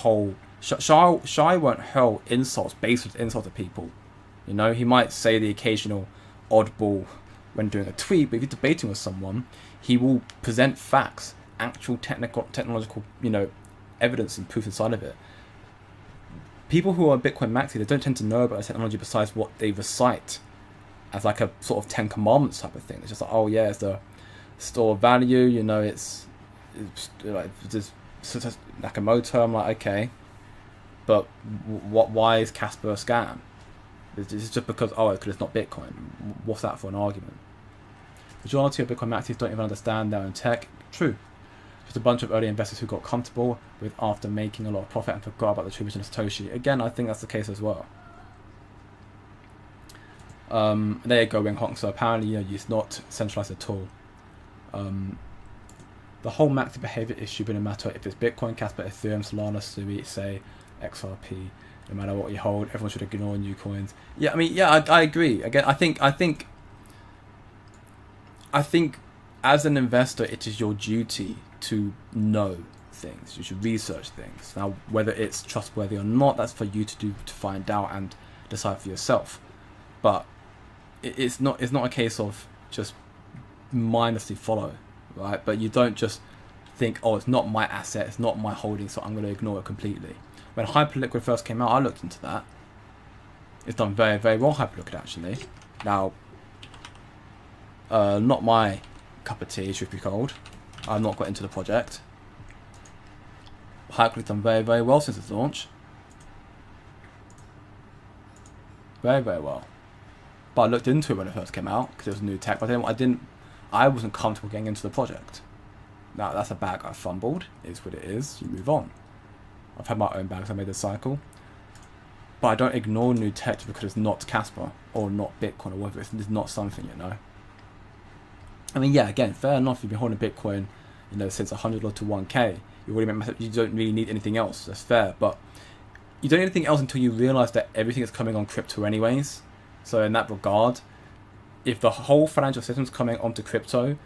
hurl insults, baseless insults at people. You know, he might say the occasional oddball when doing a tweet, but if you're debating with someone, he will present facts, actual technological, you know, evidence and proof inside of it. People who are Bitcoin maxi, they don't tend to know about the technology besides what they recite as like a sort of 10 commandments type of thing. It's just like, oh yeah, it's the store of value, you know, it's like just Nakamoto, I'm like, okay, but why is Casper a scam? It's just because, because it's not Bitcoin. What's that for an argument? Majority of Bitcoin maxis don't even understand their own tech. True. Just a bunch of early investors who got comfortable with after making a lot of profit and forgot about the true mission of Satoshi. Again, I think that's the case as well. There you go, Wing Hong. So apparently, it's not centralized at all. The whole maxi behavior issue been a matter if it's Bitcoin, Casper, Ethereum, Solana, Sui, say, XRP. No matter what you hold, everyone should ignore new coins. Yeah, I mean, I agree. Again, I think as an investor, it is your duty to know things. You should research things. Now, whether it's trustworthy or not, that's for you to find out and decide for yourself. But it's not a case of just mindlessly follow, right? But you don't just think, oh, it's not my asset, it's not my holding, so I'm going to ignore it completely. When Hyperliquid first came out, I looked into that. It's done very, very well, Hyperliquid, actually. Now, not my cup of tea, truth be told. I've not got into the project. Hyperliquid's done very, very well since its launch. Very, very well. But I looked into it when it first came out because it was new tech. But I wasn't comfortable getting into the project. Now that's a bag I fumbled. It's what it is. You move on. I've had my own bags. I made the cycle. But I don't ignore new tech because it's not Casper or not Bitcoin or whatever. It's not something, I mean, yeah. Again, fair enough. You've been holding Bitcoin, since 100 to 1K. You don't really need anything else. That's fair. But you don't need anything else until you realize that everything is coming on crypto anyways. So in that regard, if the whole financial system is coming onto crypto,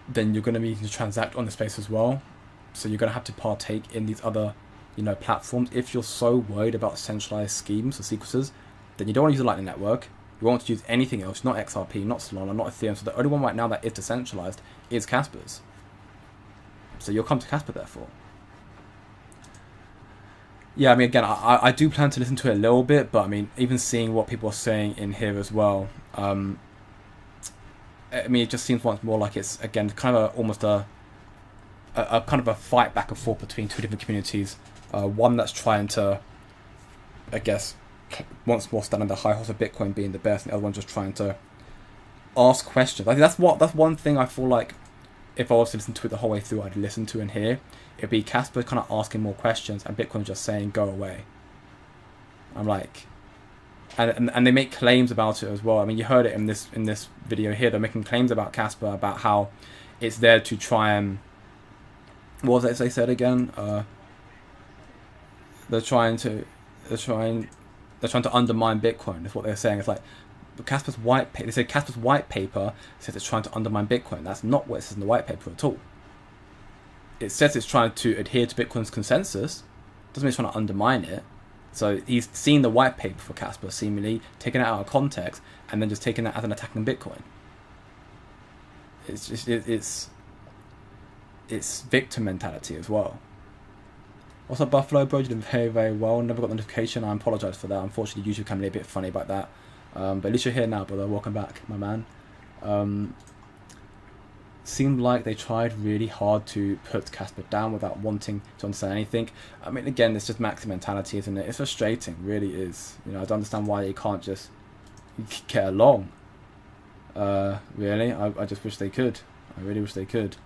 then you're going to need to transact on the space as well. So you're going to have to partake in these other, platforms. If you're so worried about centralized schemes or sequences, then you don't want to use the Lightning Network. You want to use anything else, not XRP, not Solana, not Ethereum. So the only one right now that is decentralized is Casper's. So you'll come to Casper therefore. Yeah, I mean, again, I do plan to listen to it a little bit, but I mean, even seeing what people are saying in here as well, I mean, it just seems once more like it's, again, kind of almost a kind of a fight back and forth between two different communities. One that's trying to, I guess, once more stand on the high horse of Bitcoin being the best, and the other one just trying to ask questions. I think that's one thing I feel like if I was to listen to it the whole way through, I'd listen to and hear. It'd be Casper kind of asking more questions and Bitcoin just saying, go away. I'm like, and they make claims about it as well. I mean, you heard it in this video here. They're making claims about Casper, about how it's there to try and, what was it they said again? They're trying to undermine Bitcoin. That's what they're saying. It's like Casper's white paper. They say Casper's white paper says it's trying to undermine Bitcoin. That's not what it says in the white paper at all. It says it's trying to adhere to Bitcoin's consensus. Doesn't mean it's trying to undermine it. So he's seen the white paper for Casper, seemingly taken it out of context, and then just taking that as an attack on Bitcoin. It's just it's victim mentality as well. What's up, Buffalo, bro? You did very, very well. Never got the notification. I apologise for that. Unfortunately, YouTube can be a bit funny about that. But at least you're here now, brother. Welcome back, my man. Seemed like they tried really hard to put Casper down without wanting to understand anything. I mean, again, it's just maxi mentality, isn't it? It's frustrating, really is. I don't understand why they can't just get along. Really, I just wish they could. I really wish they could.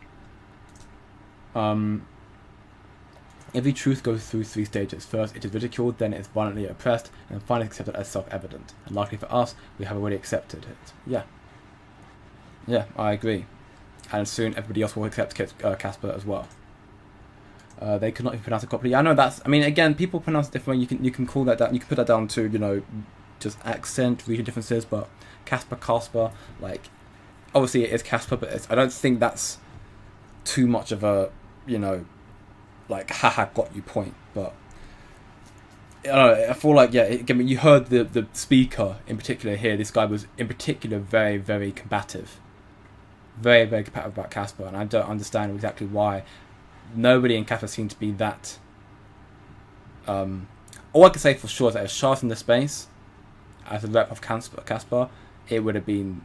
Every truth goes through 3 stages. First, it is ridiculed, then it is violently oppressed, and then finally accepted as self-evident. And luckily for us, we have already accepted it. Yeah, I agree. And soon everybody else will accept Casper as well. They could not even pronounce it properly. I know that's. I mean, again, people pronounce it differently. You can call that down. You can put that down to just accent, region differences. But Casper, like, obviously it is Casper, but I don't think that's too much of a like haha got you point. But I feel like again, you heard the speaker in particular here. This guy was in particular very, very combative. Very, very competitive about Casper, and I don't understand exactly why. Nobody in Casper seemed to be that. All I can say for sure is that if Charles in the space, as a rep of Casper, it would have been.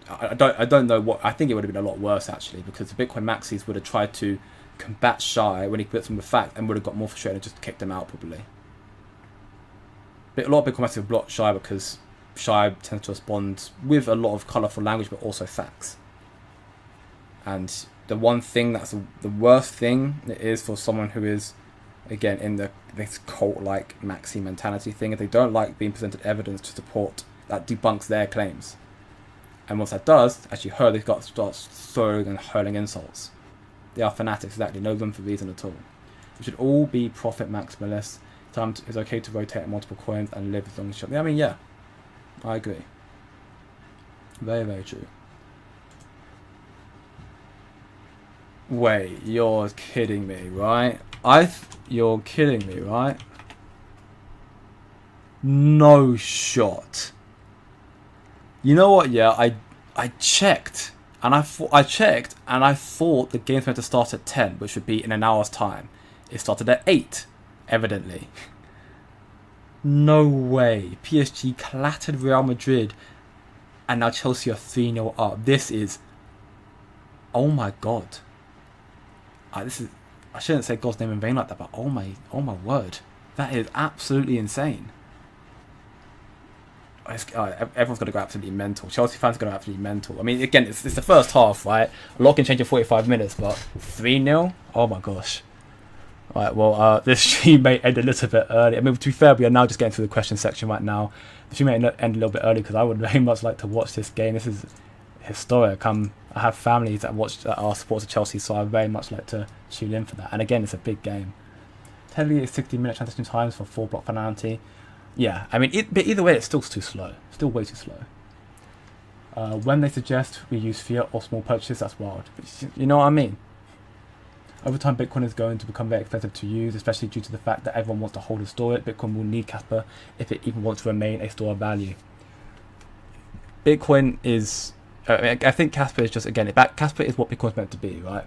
I don't know what. I think it would have been a lot worse actually, because the Bitcoin maxis would have tried to combat Shy when he puts them with fact and would have got more frustrated and just kicked him out probably. But a lot of Bitcoin Maxis have blocked Shy because Shy tends to respond with a lot of colourful language but also facts. And the one thing that's the worst thing it is for someone who is, again, in this cult-like maxi mentality thing, if they don't like being presented evidence to support that debunks their claims. And once that does, as you heard, they've got to start throwing and hurling insults. They are fanatics, exactly, no room for reason at all. We should all be profit maximalists. It's okay to rotate multiple coins and live as long as you... I mean, yeah, I agree. Very, very true. Wait, you're kidding me, right? You're kidding me, right? No shot. You know what? Yeah, I checked, and I thought the game's meant to start at 10, which would be in an hour's time. It started at 8, evidently. No way. PSG clattered Real Madrid, and now Chelsea are 3-0 up. This is... Oh my god. I shouldn't say God's name in vain like that, but oh my word. That is absolutely insane. Everyone's going to go absolutely mental. Chelsea fans are going to go absolutely mental. I mean, again, it's the first half, right? A lot can change in 45 minutes, but 3-0? Oh my gosh. Right, well, this stream may end a little bit early. I mean, to be fair, we are now just getting through the question section right now. The stream may end a little bit early because I would very much like to watch this game. This is historic. I have families that are supporters of Chelsea, so I very much like to tune in for that. And again, it's a big game. Technically, it's 60-minute transition times for 4-block finality. Yeah, I mean, but either way, it's still too slow. Still way too slow. When they suggest we use fiat or small purchases, that's wild. But you know what I mean? Over time, Bitcoin is going to become very expensive to use, especially due to the fact that everyone wants to hold and store it. Bitcoin will need Kaspa if it even wants to remain a store of value. Bitcoin is... I think Kaspa is just, again, Kaspa is what Bitcoin's meant to be, right?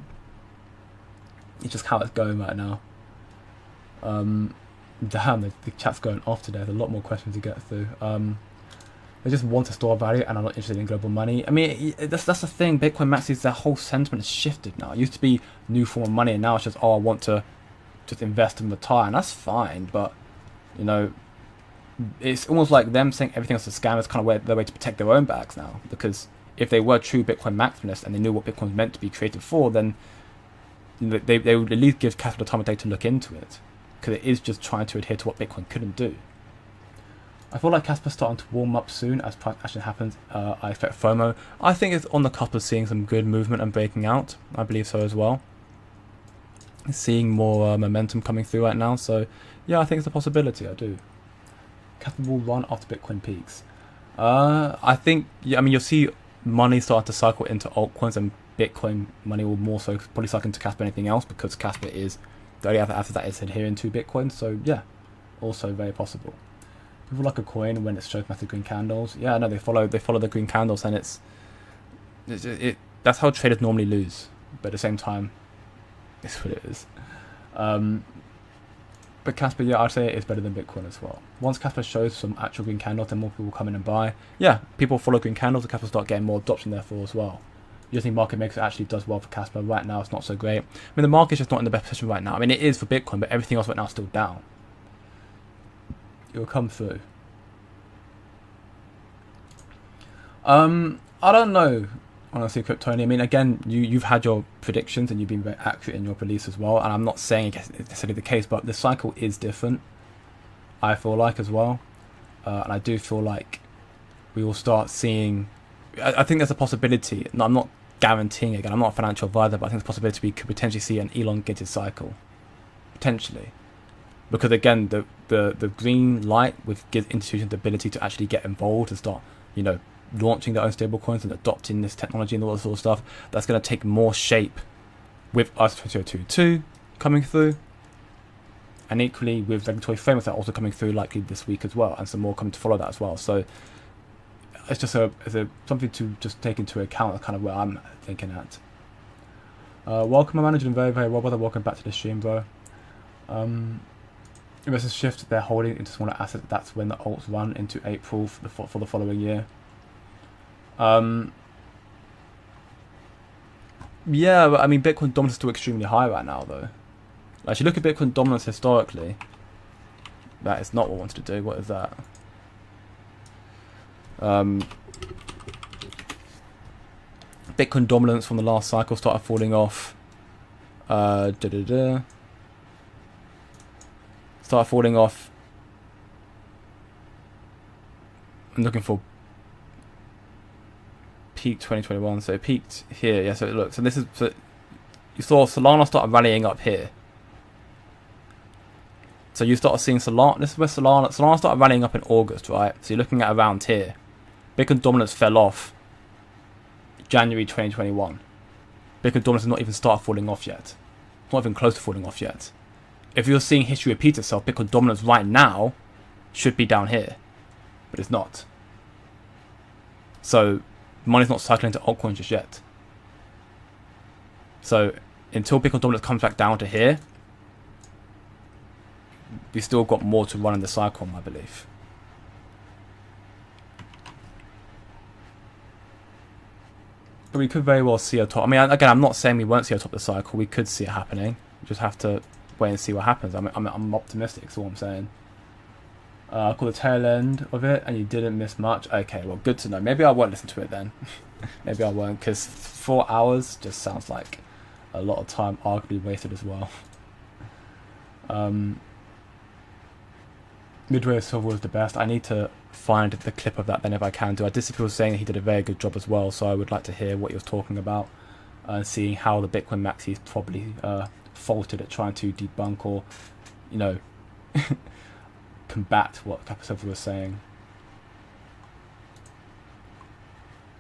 It's just how it's going right now. Damn, the chat's going off today. There's a lot more questions to get through. They just want to store value and are not interested in global money. I mean, that's the thing. Bitcoin Maxis, their whole sentiment has shifted now. It used to be new form of money, and now it's just, oh, I want to just invest and retire, and that's fine. But you know, it's almost like them saying everything else is a scam is kind of their way to protect their own backs now. Because if they were true Bitcoin maximalists and they knew what Bitcoin was meant to be created for, then they would at least give Kaspa the time of day to look into it. Because it is just trying to adhere to what Bitcoin couldn't do. I feel like Kaspa's starting to warm up soon as price action happens. I expect FOMO. I think it's on the cusp of seeing some good movement and breaking out. I believe so as well. Seeing more momentum coming through right now. So yeah, I think it's a possibility. I do. Kaspa will run after Bitcoin peaks. I think, yeah, I mean, you'll see money start to cycle into altcoins, and Bitcoin money will more so probably cycle into Kaspa than anything else, because Kaspa is the only other asset that is adhering to Bitcoin. So yeah, also very possible. People like a coin when it shows massive green candles. Yeah, no, they follow the green candles, and that's how traders normally lose. But at the same time, it's what it is. But Kaspa, yeah, I'd say it is better than Bitcoin as well. Once Kaspa shows some actual green candles, then more people come in and buy. Yeah, people follow green candles, and Kaspa start getting more adoption therefore as well. You think market maker actually does well for Kaspa. Right now, it's not so great. I mean, the market's just not in the best position right now. I mean, it is for Bitcoin, but everything else right now is still down. It will come through. I don't know, honestly, Kryptoni. I mean, again, you've had your predictions and you've been very accurate in your release as well. And I'm not saying it's necessarily the case, but the cycle is different, I feel like, as well. And I do feel like we will start seeing... I think there's a possibility. No, I'm not guaranteeing it. Again, I'm not a financial advisor, but I think there's a possibility we could potentially see an elongated cycle. Potentially. Because again, the green light gives institutions the ability to actually get involved and start, you know, launching their own stablecoins and adopting this technology and all that sort of stuff. That's going to take more shape with us 2022 coming through, and equally with regulatory frameworks that are also coming through likely this week as well, and some more coming to follow that as well. So it's just something to just take into account. Kind of where I'm thinking at. Welcome, my manager, and very, very well, brother. Welcome back to the stream, bro. Investors shift their holding into smaller assets. That's when the alts run into April for the following year. Yeah, but I mean, Bitcoin dominance is still extremely high right now, though. Like, if you look at Bitcoin dominance historically, that is not what I wanted to do. What is that? Bitcoin dominance from the last cycle started falling off. Started falling off. I'm looking for peak 2021. So it peaked here. Yeah. So look. So this is. So you saw Solana started rallying up here. So you started seeing Solana. This is where Solana started rallying up in August, right? So you're looking at around here. Bitcoin dominance fell off January 2021. Bitcoin dominance has not even started falling off yet. Not even close to falling off yet. If you're seeing history repeat itself, Bitcoin dominance right now should be down here, but it's not. So money's not cycling into altcoins just yet. So until Bitcoin dominance comes back down to here, we still got more to run in the cycle, I believe. But we could very well see a top. I mean, again, I'm not saying we won't see a top of the cycle. We could see it happening. We just have to wait and see what happens. I'm optimistic, is what I'm saying. I caught the tail end of it, and you didn't miss much. Okay, well, good to know. Maybe I won't listen to it then. Maybe I won't, because 4 hours just sounds like a lot of time arguably wasted as well. Midway of Silver was the best. I need to find the clip of that then if I can do. I did see people saying that he did a very good job as well, so I would like to hear what he was talking about and seeing how the Bitcoin maxis probably faulted at trying to debunk or, you know, combat what Kas Kaspa was saying.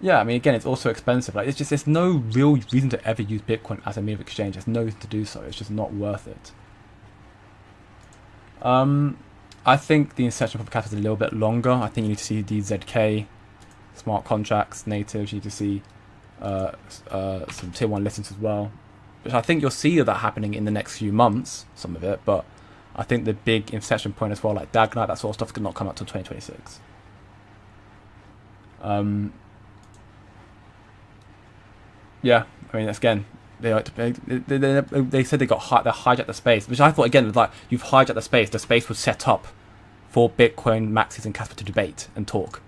Yeah, I mean, again, it's also expensive. Like, there's no real reason to ever use Bitcoin as a means of exchange. There's no reason to do so. It's just not worth it. I think the inception for Kas Kaspa is a little bit longer. I think you need to see the ZK, smart contracts, natives. You need to see some tier 1 listings as well. Which I think you'll see that happening in the next few months, some of it. But I think the big inception point as well, like Dagnite, that sort of stuff, could not come out till 2026. Yeah, I mean, again, they said they hijacked the space, which I thought, again, was like, you've hijacked the space. The space was set up for Bitcoin maxis and Kas Kaspa to debate and talk.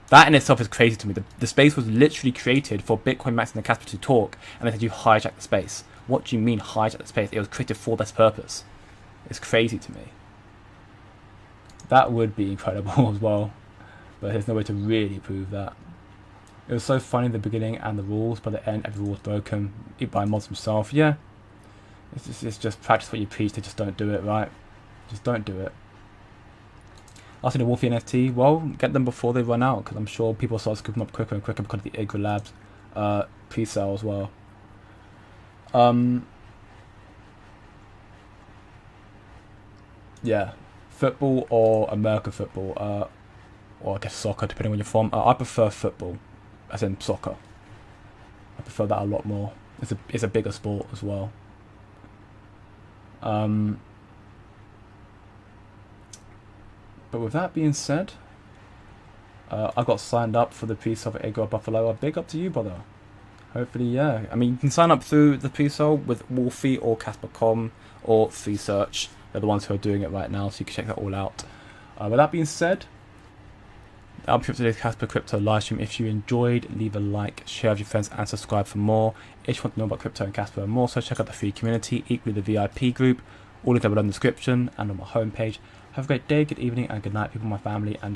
That in itself is crazy to me. The space was literally created for Bitcoin maxis and Kas Kaspa to talk, and they said you hijacked the space. What do you mean hijack the space? It was created for this purpose. It's crazy to me. That would be incredible as well, but there's no way to really prove that. It was so funny in the beginning and the rules, by the end every rule was broken by mods himself. Yeah, it's just practice what you preach. They just don't do it, right? Just don't do it. After the Wolfie NFT, well, get them before they run out, because I'm sure people start scooping up quicker and quicker because of the Igra Labs pre-sale as well. Yeah, football or American football, or I guess soccer, depending on where you're from. I prefer football, as in soccer. I prefer that a lot more. It's a bigger sport as well. But with that being said, I got signed up for the pre-sale for Igor Buffalo. Big up to you, brother. Hopefully, yeah. I mean, you can sign up through the pre-sale with Wolfie or Casper.com or Free Search. They're the ones who are doing it right now, so you can check that all out. With that being said, that'll be for today's Kaspa Crypto livestream. If you enjoyed, leave a like, share with your friends, and subscribe for more. If you want to know about crypto and Kaspa and more, so check out the free community, equally the VIP group. All links are below in the description and on my homepage. Have a great day, good evening, and good night, people, my family, and